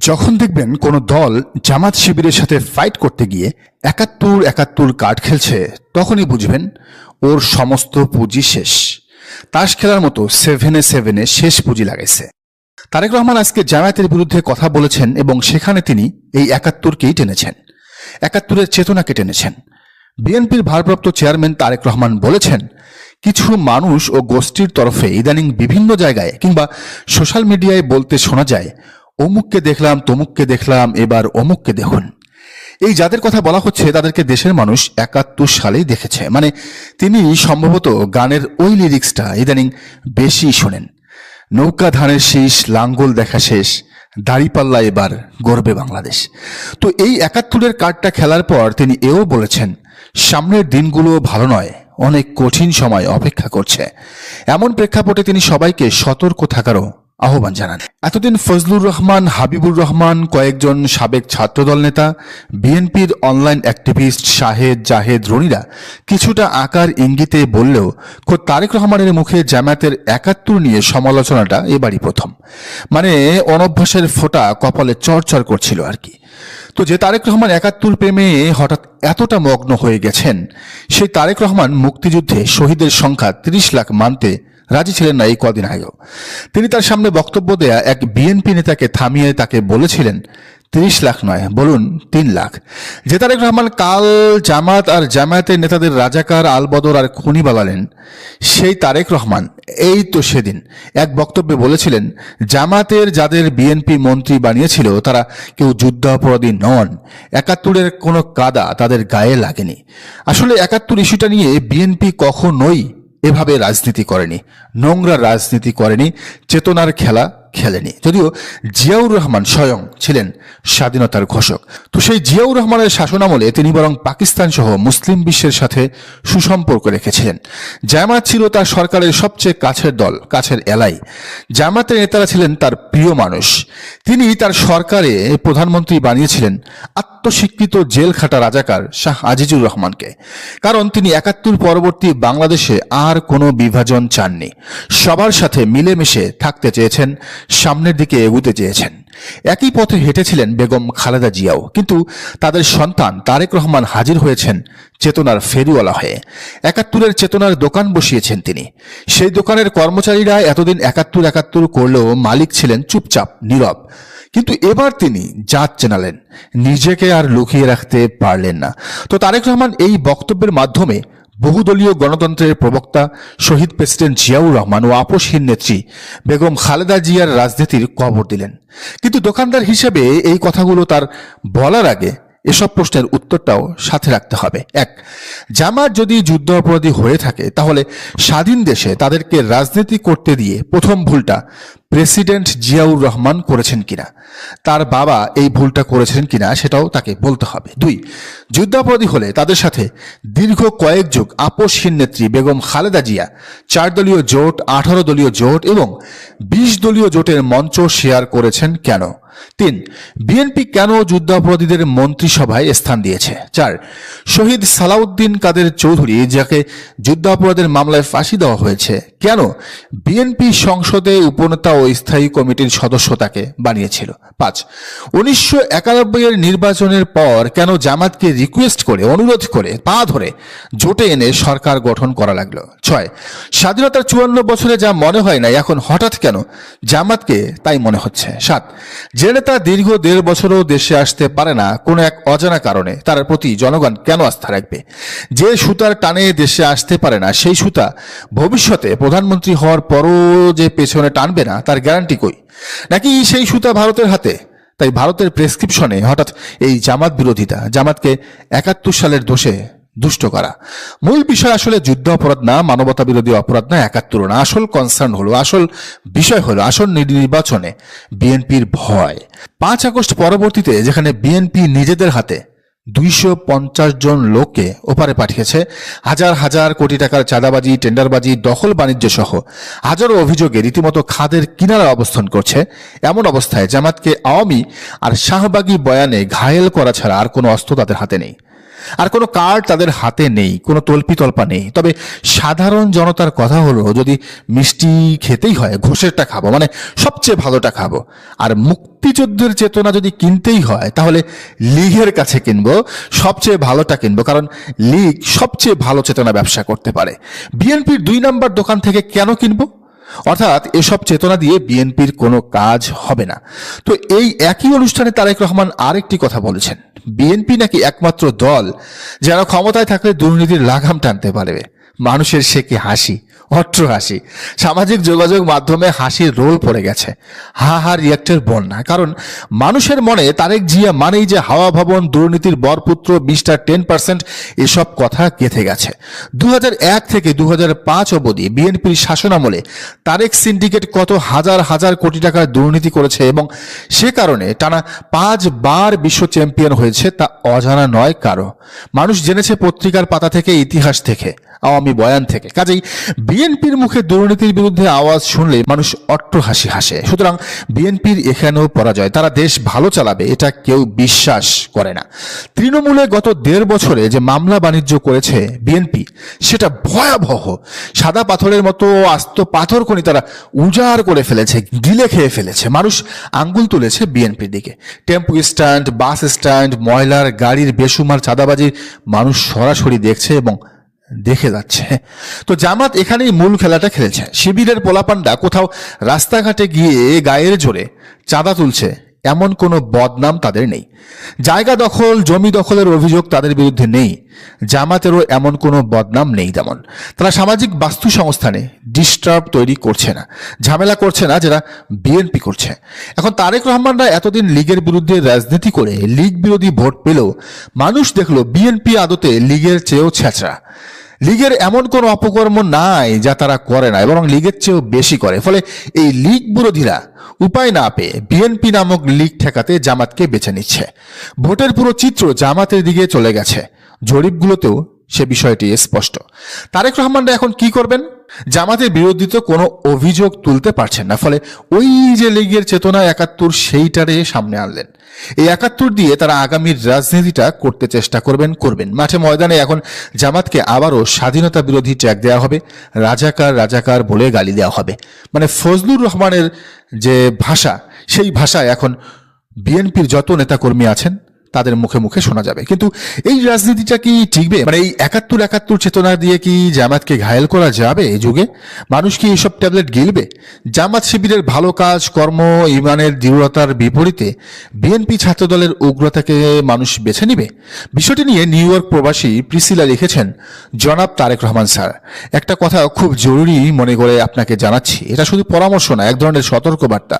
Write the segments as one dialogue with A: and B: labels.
A: যখন দেখবেন কোনো দল জামাত শিবিরের সাথে ফাইট করতে গিয়ে ৭১-৭১ কার্ড খেলছে, তখনই বুঝবেন ওর সমস্ত পুঁজি শেষ। তাস খেলার মতো 7-7 শেষ পুঁজি লাগাইছে। তারেক রহমান আজকে জামায়াতের বিরুদ্ধে কথা বলেছেন এবং সেখানে তিনি এই ৭১কেই টেনেছেন, ৭১-এর চেতনাকে টেনেছেন। বিএনপির ভারপ্রাপ্ত চেয়ারম্যান তারেক রহমান বলেছেন, কিছু মানুষ ও গোষ্ঠীর তরফে ইদানিং বিভিন্ন জায়গায় কিংবা সোশ্যাল মিডিয়ায় বলতে শোনা যায়, অমুককে দেখলাম, তমুককে দেখলাম, এবার অমুককে দেখুন। এই যাদের কথা বলা হচ্ছে তাদেরকে দেশের মানুষ ৭১ সালেই দেখেছে। মানে তিনি সম্ভবত গানের ওই লিরিক্সটা ইদানিং বেশি শোনেন। নৌকা ধানের শীষ, লাঙ্গল দেখা শেষ, দাড়িপাল্লা এবার গর্বে বাংলাদেশ। তো এই ৭১-এর কার্ডটা খেলার পর তিনি এও বলেছেন, সামনের দিনগুলো ভালো নয়, অনেক কঠিন সময় অপেক্ষা করছে। এমন প্রেক্ষাপটে তিনি সবাইকে সতর্ক থাকারও আহ্বান জানান। এতদিন ফজলুর রহমান, হাবিবুর রহমান, কয়েকজন সাবেক ছাত্রদল নেতা, বিএনপির অনলাইন অ্যাক্টিভিস্ট শাহেদ, জাহেদ, রনিরা কিছুটা আকার ইঙ্গিতে বললেও খোদ তারেক রহমানের মুখে জামায়াতের ৭১ নিয়ে সমালোচনাটা এবারই প্রথম। মানে অনভ্যাসের ফোঁটা কপালে চড়চড় করছিল আর কি। তো যে তারেক রহমান ৭১ প্রেমে হঠাৎ এতটা মগ্ন হয়ে গেছেন, সেই তারেক রহমান মুক্তিযুদ্ধে শহীদের সংখ্যা ৩০ লাখ মানতে রাজি ছিলেন না এই কদিন আগেও। তিনি তার সামনে বক্তব্য দেয়া এক বিএনপি নেতাকে থামিয়ে তাকে বলেছিলেন, ৩০ লাখ নয়, বলুন ৩ লাখ। যে তারেক রহমান কাল জামাত আর জামায়াতের নেতাদের রাজাকার, আলবদর আর খুনি বলালেন, সেই তারেক রহমান এই তো সেদিন এক বক্তব্যে বলেছিলেন, জামাতের যাদের বিএনপি মন্ত্রী বানিয়েছিল তারা কেউ যুদ্ধাপরাধী নন, ৭১-এর কোনো কাদা তাদের গায়ে লাগেনি। আসলে ৭১ ইস্যুটা নিয়ে বিএনপি কখনোই এভাবে রাজনীতি করেনি, নোংরা রাজনীতি করেনি, চেতনার খেলা খেলেনি। যদিও জিয়াউর রহমান স্বয়ং ছিলেন স্বাধীনতার ঘোষক। তো সেই জিয়াউর রহমানের শাসনামলে তিনি বরং পাকিস্তান সহ মুসলিম বিশ্বের সাথে সুসম্পর্ক রেখেছিলেন। জামাত ছিল তার সরকারের সবচেয়ে কাছের দল, কাছের এলাই। জামাতের নেতারা ছিলেন তার প্রিয় মানুষ। তিনি তার সরকারে প্রধানমন্ত্রী বানিয়েছিলেন আত্মস্বীকৃত জেল খাটা রাজাকার শাহ আজিজুর রহমানকে। কারণ তিনি ৭১ পরবর্তী বাংলাদেশে আর কোনো বিভাজন চাননি, সবার সাথে মিলেমিশে থাকতে চেয়েছেন, সামনের দিকে এগুতে চেয়েছেন। একই পথে হেঁটেছিলেন বেগম খালেদা জিয়াও। কিন্তু তাদের সন্তান তারেক রহমান হাজির হয়েছেন চেতনার ফেরিওয়ালা হয়ে। ৭১-এর চেতনার দোকান বসিয়েছেন তিনি। সেই দোকানের কর্মচারীরা এতদিন ৭১ করলেও মালিক ছিলেন চুপচাপ, নীরব। কিন্তু এবার তিনি জাত চেনালেন, নিজেকে আর লুকিয়ে রাখতে পারলেন না। তো তারেক রহমান এই বক্তব্যের মাধ্যমে বহুদলীয় গণতন্ত্রের প্রবক্তা শহীদ প্রেসিডেন্ট জিয়াউর রহমান ও আপসহীন নেত্রী বেগম খালেদা জিয়ার রাজনীতির কবর দিলেন। কিন্তু দোকানদার হিসেবে এই কথাগুলো তার বলার আগে এসব প্রশ্নের উত্তরটাও সাথে রাখতে হবে। এক, জামাত যদি যুদ্ধ অপরাধী হয়ে থাকে তাহলে স্বাধীন দেশে তাদেরকে রাজনীতি করতে দিয়ে প্রথম ভুলটা প্রেসিডেন্ট জিয়াউর রহমান করেছেন কিনা, তার বাবা এই ভুলটা করেছেন কিনা সেটাও তাকে বলতে হবে। দুই, যুদ্ধাপরাধী হলে তাদের সাথে দীর্ঘ কয়েক যুগ আপসহীন নেত্রী বেগম খালেদা জিয়া 4 দলীয় জোট, 18 দলীয় জোট এবং 20 দলীয় জোটের মঞ্চ শেয়ার করেছেন কেন? 3, বিএনপি কেন যুদ্ধাপরাধীদের মন্ত্রিসভায় স্থান দিয়েছে? 4, শহীদ সালাউদ্দিন কাদের চৌধুরী, যাকে যুদ্ধাপরাধের মামলায় ফাঁসি দেওয়া হয়েছে, কেন বিএনপি সংসদে উপনেতা ও স্থায়ী কমিটির সদস্য তাকে বানিয়েছিল? 5, 1991-এর নির্বাচনের পর কেন জামাতকে রিকোয়েস্ট করে, অনুরোধ করে, পা ধরে জোটে এনে সরকার গঠন করা লাগলো? 6, স্বাধীনতার 54 বছরে যা মনে হয় না এখন হঠাৎ কেন জামাতকে তাই মনে হচ্ছে? 7, যে নেতা দীর্ঘ 1.5 বছরও দেশে আসতে পারে না কোনো এক অজানা কারণে, তার প্রতি জনগণ কেন আস্থা রাখবে? যে সুতার টানে দেশে আসতে পারে না সেই সুতা ভবিষ্যতে প্রধানমন্ত্রী হওয়ার পরও যে পেছনে টানবে না তার গ্যারান্টি কই? নাকি সেই সুতা ভারতের হাতে? তাই ভারতের প্রেসক্রিপশনে হঠাৎ এই জামাত বিরোধিতা, জামাতকে ৭১ সালের দোষে দুষ্ট করা। মূল বিষয় আসলে যুদ্ধ অপরাধ না, মানবতা বিরোধী অপরাধ না, ৭১ না। আসল কনসার্ন হলো, আসল বিষয় হলো আসল নির্বাচনে বিএনপির ভয়। 5 আগস্ট পরবর্তীতে যেখানে বিএনপি নিজেদের হাতে 250 জন লোককে ওপারে পাঠিয়েছে, হাজার হাজার কোটি টাকার চাঁদাবাজি, টেন্ডারবাজি, দখল বাণিজ্য সহ হাজারো অভিযোগে রীতিমতো খাদের কিনারা অবস্থান করছে, এমন অবস্থায় জামাতকে আওয়ামী আর শাহবাগী বয়ানে ঘায়েল করা ছাড়া আর কোনো অস্ত্র তাদের হাতে নেই। আর কোনো কার্ড তাদের হাতে নেই, কোনো তল্পা নেই। তবে সাধারণ জনতার কথা হলো, যদি মিষ্টি খেতেই হয় ঘোষেরটা খাবো, মানে সবচেয়ে ভালোটা খাবো। আর মুক্তিযুদ্ধের চেতনা যদি কিনতেই হয় তাহলে লীগের কাছে কিনবো, সবচেয়ে ভালোটা কিনবো, কারণ লীগ সবচেয়ে ভালো চেতনা ব্যবসা করতে পারে। বিএনপির 2 নম্বর দোকান থেকে কেন কিনবো? অর্থাৎ এসব চেতনা দিয়ে বিএনপির কোনো কাজ হবে না। তো এই একই অনুষ্ঠানে তারেক রহমান আরেকটি কথা বলেছেন, বিএনপি নাকি একমাত্র দল যারা ক্ষমতায় থাকলে দুর্নীতির লাগাম টানতে পারবে। মানুষের সে কি হাসি, অট্র হাসি। সামাজিক যোগাযোগ মাধ্যমে হাসির রোল পড়ে গেছে, হা হা রিয়াক্টের বন্যা। কারণ মানুষের মনে তারেক জিয়া মানেই যে হাওয়া ভবন, দুর্নীতির বরপুত্র, মিস্টার 10%, এসব কথা গেঁথে গেছে। 2001 থেকে 2005 অবধি বিএনপির শাসনামলে তারেক সিন্ডিকেট কত হাজার হাজার কোটি টাকার দুর্নীতি করেছে এবং সে কারণে টানা 5 বার বিশ্ব চ্যাম্পিয়ন হয়েছে, তা অজানা নয় কারো। মানুষ জেনেছে পত্রিকার পাতা থেকে, ইতিহাস থেকে, আওয়ামী বয়ান থেকে। কাজেই বিএনপির মুখে দুর্নীতির বিরুদ্ধে আওয়াজ শুনলে মানুষ অট্ট হাসি হাসে। সুতরাং বিএনপির এখানেও পরাজয়, তারা দেশ ভালো চালাবে এটা কেউ বিশ্বাস করে না। তৃণমূলে গত 1.5 বছরে যে মামলা বাণিজ্য করেছে বিএনপি, সেটা ভয়াবহ। সাদা পাথরের মতো আস্ত পাথর খনি তারা উজাড় করে ফেলেছে, গিলে খেয়ে ফেলেছে। মানুষ আঙ্গুল তুলেছে বিএনপির দিকে। টেম্পো স্ট্যান্ড, বাস স্ট্যান্ড, ময়লার গাড়ির বেসুমার চাঁদাবাজি মানুষ সরাসরি দেখছে এবং দেখে যাচ্ছে। তো জামাত এখানেই মূল খেলাটা খেলেছে। শিবিরের পোলাপান্ডা কোথাও রাস্তাঘাটে গিয়ে গায়ের জোরে চাঁদা তুলছে এমন কোনো বদনাম তাদের নেই। জায়গা দখল, জমি দখলের অভিযোগ তাদের বিরুদ্ধে নেই। জামাতেরও এমন কোনো বদনাম নেই। তেমন তারা সামাজিক বাস্তু সংস্থানে ডিস্টার্ব তৈরি করছে না, ঝামেলা করছে না, যেটা বিএনপি করছে। এখন তারেক রহমানরা এতদিন লীগের বিরুদ্ধে রাজনীতি করে লীগ বিরোধী ভোট পেলেও মানুষ দেখলো বিএনপি আদতে লীগের চেয়েও ছেঁচড়া। লীগের এমন কোনো অপকর্ম নাই যা তারা করে না, এবং লীগের চেয়েও বেশি করে। ফলে এই লীগ বিরোধীরা উপায় না পেয়ে বিএনপি নামক লীগ ঠেকাতে জামাতকে বেছে নিচ্ছে। ভোটের পুরো চিত্র জামাতের দিকে চলে গেছে। জরিপগুলোতেও সে বিষয়টি স্পষ্ট। তারেক রহমানরা এখন কি করবেন? জামাতের বিরুদ্ধে তো কোনো অভিযোগ তুলতে পারছেন না, ফলে ওই যে লীগের চেতনা 71 সেইটারে সামনে আনলেন। এই 71 দিয়ে তারা আগামীর রাজনীতিটা করতে চেষ্টা করবেন। মাঠে ময়দানে এখন জামাতকে আবারও স্বাধীনতা বিরোধী ট্যাগ দেওয়া হবে, রাজাকার বলে গালি দেওয়া হবে। মানে ফজলুর রহমানের যে ভাষা, সেই ভাষায় এখন বিএনপির যত নেতাকর্মী আছেন তাদের মুখে মুখে শোনা যাবে। কিন্তু এই রাজনীতিটা কি টিকবে? মানে এই 71 চেতনা দিয়ে কি জামাতকে ঘায়েল করা যাবে? এই যুগে মানুষ কি এইসব ট্যাবলেট গিলবে? জামাত শিবিরের ভালো কাজ, কর্ম, ইমানের দৃঢ়তার বিপরীতে বিএনপি ছাত্রদলের উগ্রতাকে মানুষ বেছে নিবে? বিষয়টি নিয়ে নিউ ইয়র্ক প্রবাসী প্রিসিলা লিখেছেন, জনাব তারেক রহমান স্যার, একটা কথা খুব জরুরি মনে করে আপনাকে জানাচ্ছি। এটা শুধু পরামর্শ না, এক ধরনের সতর্কবার্তা।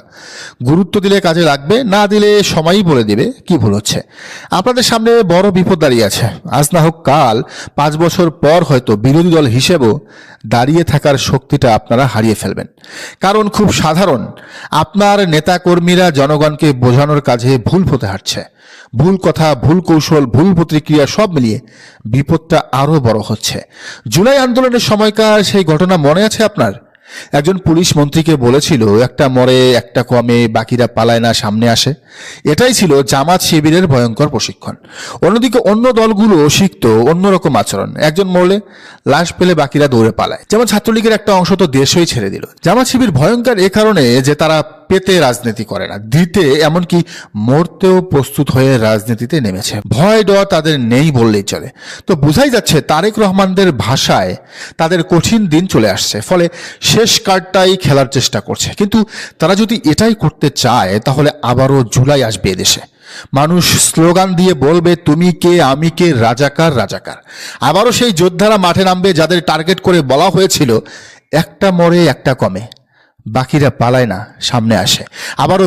A: গুরুত্ব দিলে কাজে লাগবে, না দিলে সময়ই বলে দেবে কি ভুল হচ্ছে। আপনাদের সামনে বড় বিপদ দাঁড়িয়ে আছে। আজ না হোক কাল, 5 বছর পর হয়তো বিরোধী দল হিসেবেও দাঁড়িয়ে থাকার শক্তিটা আপনারা হারিয়ে ফেলবেন। কারণ খুব সাধারণ, আপনার নেতাকর্মীরা জনগণকে বোঝানোর কাজে ভুল পথে হাঁটছে। ভুল কথা, ভুল কৌশল, ভুল প্রতিক্রিয়া সব মিলিয়ে বিপদটা আরো বড় হচ্ছে। জুলাই আন্দোলনের সময়কার সেই ঘটনা মনে আছে আপনার? একজন পুলিশ মন্ত্রীকে বলেছিল, একটা মরে একটা কমে, বাকিরা পালায় না সামনে আসে। এটাই ছিল জামাত শিবিরের ভয়ঙ্কর প্রশিক্ষণ। অন্যদিকে অন্য দলগুলো শিখতো অন্যরকম আচরণ। একজন মরলে লাশ পেলে বাকিরা দৌড়ে পালায়। যেমন ছাত্রলীগের একটা অংশ তো দেশই ছেড়ে দিল। জামাত শিবির ভয়ঙ্কর এ কারণে যে তারা পেতে রাজনীতি করে না, দিতে এমনকি মরতেও প্রস্তুত হয়ে রাজনীতিতে নেমেছে। ভয় ডর তাদের নেই বললেই চলে। তো বোঝাই যাচ্ছে তারেক রহমানদের ভাষায় তাদের কঠিন দিন চলে আসছে। ফলে শেষ কার্ডটাই খেলার চেষ্টা করছে। কিন্তু তারা যদি এটাই করতে চায় তাহলে আবারও জুলাই আসবে এদেশে। মানুষ স্লোগান দিয়ে বলবে, তুমি কে, আমি কে, রাজাকার। আবারও সেই যোদ্ধারা মাঠে নামবে যাদের টার্গেট করে বলা হয়েছিল একটা মরে একটা কমে, বাকিরা পালায় না সামনে আসে। আবারও